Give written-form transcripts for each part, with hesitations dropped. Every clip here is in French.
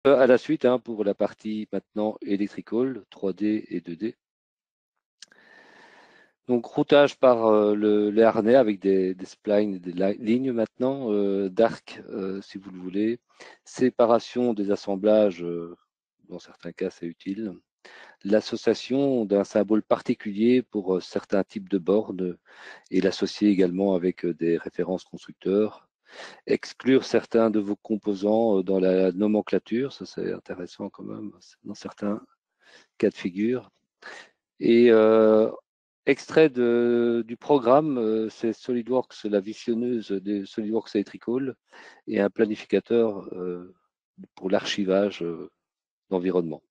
À la suite, hein, pour la partie maintenant electrical, 3D et 2D. Donc routage par les harnais avec des splines, des lignes maintenant, d'arc si vous le voulez. Séparation des assemblages, dans certains cas c'est utile. L'association d'un symbole particulier pour certains types de bornes et l'associer également avec des références constructeurs. Exclure certains de vos composants dans la nomenclature, ça c'est intéressant quand même dans certains cas de figure. Et extrait du programme, c'est SolidWorks, la visionneuse de SolidWorks Electrical et un planificateur pour l'archivage d'environnement.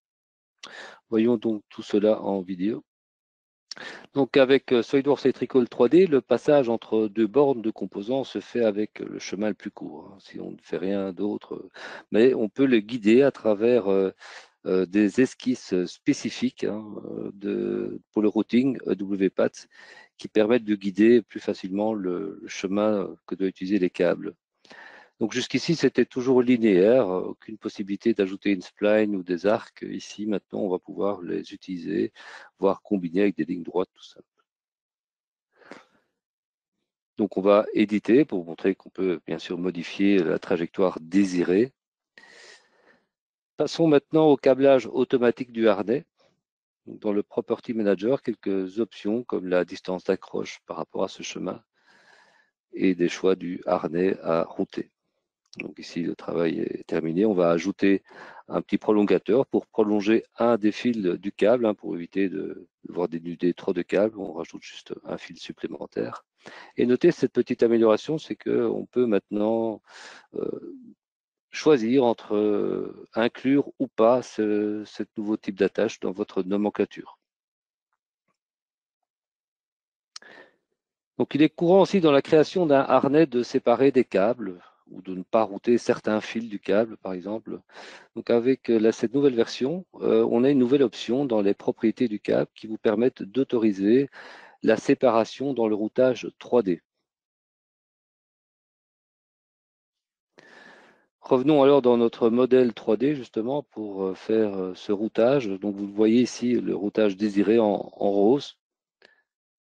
Voyons donc tout cela en vidéo. Donc avec SolidWorks Electrical 3D, le passage entre deux bornes de composants se fait avec le chemin le plus court, hein, si on ne fait rien d'autre. Mais on peut le guider à travers des esquisses spécifiques, hein, pour le routing WPATH qui permettent de guider plus facilement le chemin que doivent utiliser les câbles. Donc jusqu'ici, c'était toujours linéaire, aucune possibilité d'ajouter une spline ou des arcs. Ici, maintenant, on va pouvoir les utiliser, voire combiner avec des lignes droites, tout ça. Donc on va éditer pour montrer qu'on peut bien sûr modifier la trajectoire désirée. Passons maintenant au câblage automatique du harnais. Dans le Property Manager, quelques options comme la distance d'accroche par rapport à ce chemin et des choix du harnais à router. Donc ici, le travail est terminé. On va ajouter un petit prolongateur pour prolonger un des fils du câble, hein, pour éviter de devoir dénuder trop de câbles. On rajoute juste un fil supplémentaire. Et notez cette petite amélioration, c'est qu'on peut maintenant choisir entre inclure ou pas ce nouveau type d'attache dans votre nomenclature. Donc il est courant aussi dans la création d'un harnais de séparer des câbles ou de ne pas router certains fils du câble, par exemple. Donc avec cette nouvelle version, on a une nouvelle option dans les propriétés du câble qui vous permettent d'autoriser la séparation dans le routage 3D. Revenons alors dans notre modèle 3D justement pour faire ce routage. Donc vous voyez ici le routage désiré en rose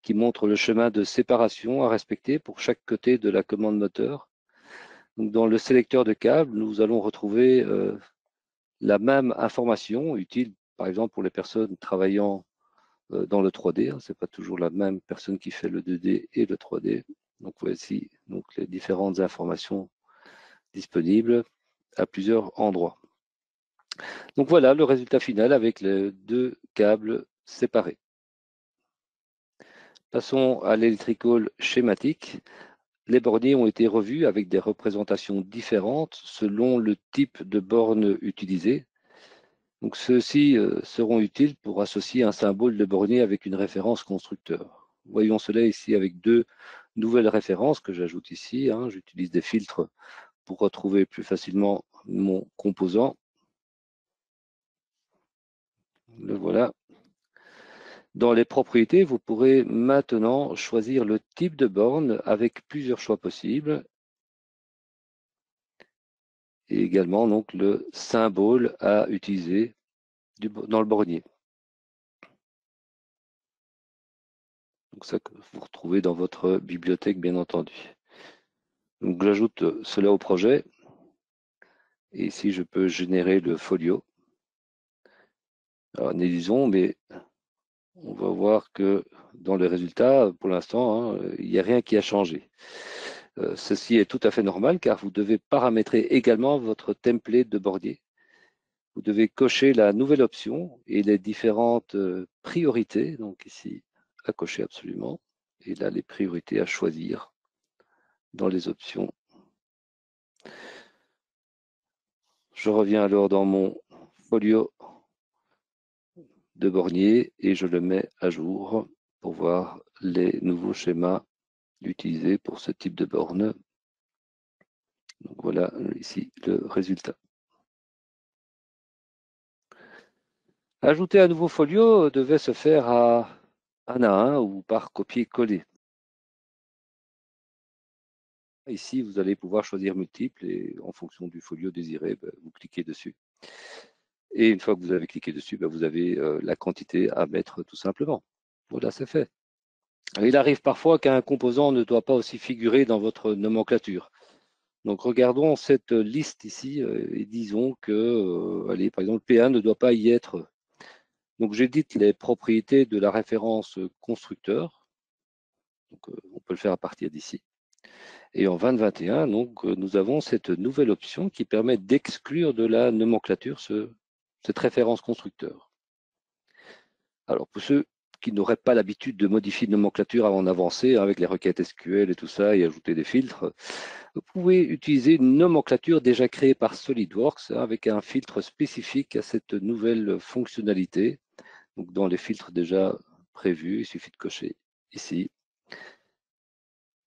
qui montre le chemin de séparation à respecter pour chaque côté de la commande moteur. Donc dans le sélecteur de câbles, nous allons retrouver la même information utile par exemple pour les personnes travaillant dans le 3D. Ce n'est pas toujours la même personne qui fait le 2D et le 3D. Donc voici donc les différentes informations disponibles à plusieurs endroits. Donc voilà le résultat final avec les deux câbles séparés. Passons à l'électrical schématique. Les borniers ont été revus avec des représentations différentes selon le type de borne utilisée. Donc ceux-ci seront utiles pour associer un symbole de bornier avec une référence constructeur. Voyons cela ici avec deux nouvelles références que j'ajoute ici, hein. J'utilise des filtres pour retrouver plus facilement mon composant. Le voilà. Dans les propriétés, vous pourrez maintenant choisir le type de borne avec plusieurs choix possibles et également donc le symbole à utiliser dans le bornier. Donc ça que vous retrouvez dans votre bibliothèque bien entendu. Donc j'ajoute cela au projet et ici je peux générer le folio. Alors analysons, mais on va voir que dans les résultats, pour l'instant, hein, il n'y a rien qui a changé. Ceci est tout à fait normal car vous devez paramétrer également votre template de bordier. Vous devez cocher la nouvelle option et les différentes priorités. Donc ici, à cocher absolument. Et là, les priorités à choisir dans les options. Je reviens alors dans mon folio de bornier et je le mets à jour pour voir les nouveaux schémas utilisés pour ce type de borne. Donc voilà ici le résultat. Ajouter un nouveau folio devait se faire à un à un ou par copier-coller. Ici, vous allez pouvoir choisir multiples et en fonction du folio désiré, vous cliquez dessus. Et une fois que vous avez cliqué dessus, vous avez la quantité à mettre tout simplement. Voilà, c'est fait. Il arrive parfois qu'un composant ne doit pas aussi figurer dans votre nomenclature. Donc regardons cette liste ici et disons que, allez, par exemple, P1 ne doit pas y être. Donc j'édite les propriétés de la référence constructeur. Donc, on peut le faire à partir d'ici. Et en 2021, donc, nous avons cette nouvelle option qui permet d'exclure de la nomenclature cette référence constructeur. Alors, pour ceux qui n'auraient pas l'habitude de modifier une nomenclature avant d'avancer, avec les requêtes SQL et tout ça, et ajouter des filtres, vous pouvez utiliser une nomenclature déjà créée par SolidWorks avec un filtre spécifique à cette nouvelle fonctionnalité. Donc, dans les filtres déjà prévus, il suffit de cocher ici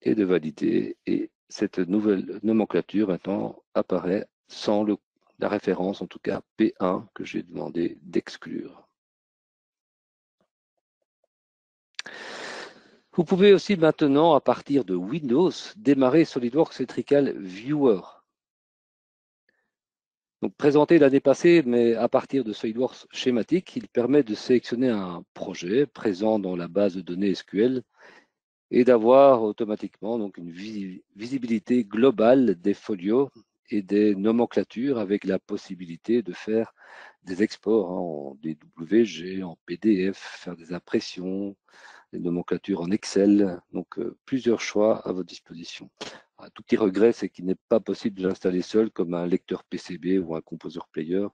et de valider. Et cette nouvelle nomenclature maintenant apparaît sans la référence, en tout cas P1, que j'ai demandé d'exclure. Vous pouvez aussi maintenant, à partir de Windows, démarrer SolidWorks Electrical Viewer. Donc, présenté l'année passée, mais à partir de SolidWorks schématique, il permet de sélectionner un projet présent dans la base de données SQL et d'avoir automatiquement donc une visibilité globale des folios et des nomenclatures avec la possibilité de faire des exports en DWG, en PDF, faire des impressions, des nomenclatures en Excel. Donc, plusieurs choix à votre disposition. Un tout petit regret, c'est qu'il n'est pas possible de l'installer seul comme un lecteur PCB ou un composer player,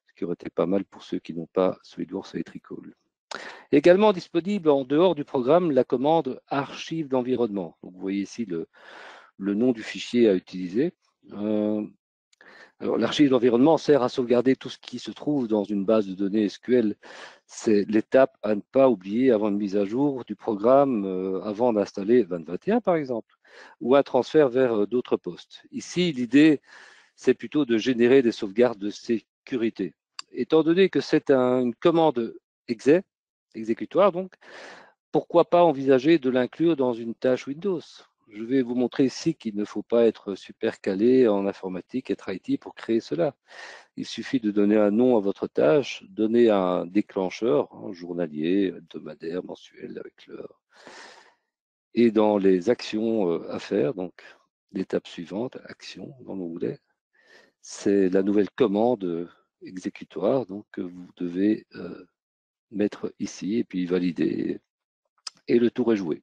ce qui aurait été pas mal pour ceux qui n'ont pas SolidWorks Electrical. Également disponible en dehors du programme, la commande archive d'environnement. Vous voyez ici le nom du fichier à utiliser. Alors, l'archive d'environnement sert à sauvegarder tout ce qui se trouve dans une base de données SQL. C'est l'étape à ne pas oublier avant une mise à jour du programme, avant d'installer 2021 par exemple, ou un transfert vers d'autres postes. Ici, l'idée, c'est plutôt de générer des sauvegardes de sécurité. Étant donné que c'est une commande exécutoire, donc, pourquoi pas envisager de l'inclure dans une tâche Windows? Je vais vous montrer ici qu'il ne faut pas être super calé en informatique, être IT pour créer cela. Il suffit de donner un nom à votre tâche, donner un déclencheur, journalier, hebdomadaire, mensuel, avec l'heure. Et dans les actions à faire, donc l'étape suivante, action dans l'onglet, c'est la nouvelle commande exécutoire donc, que vous devez mettre ici et puis valider. Et le tour est joué.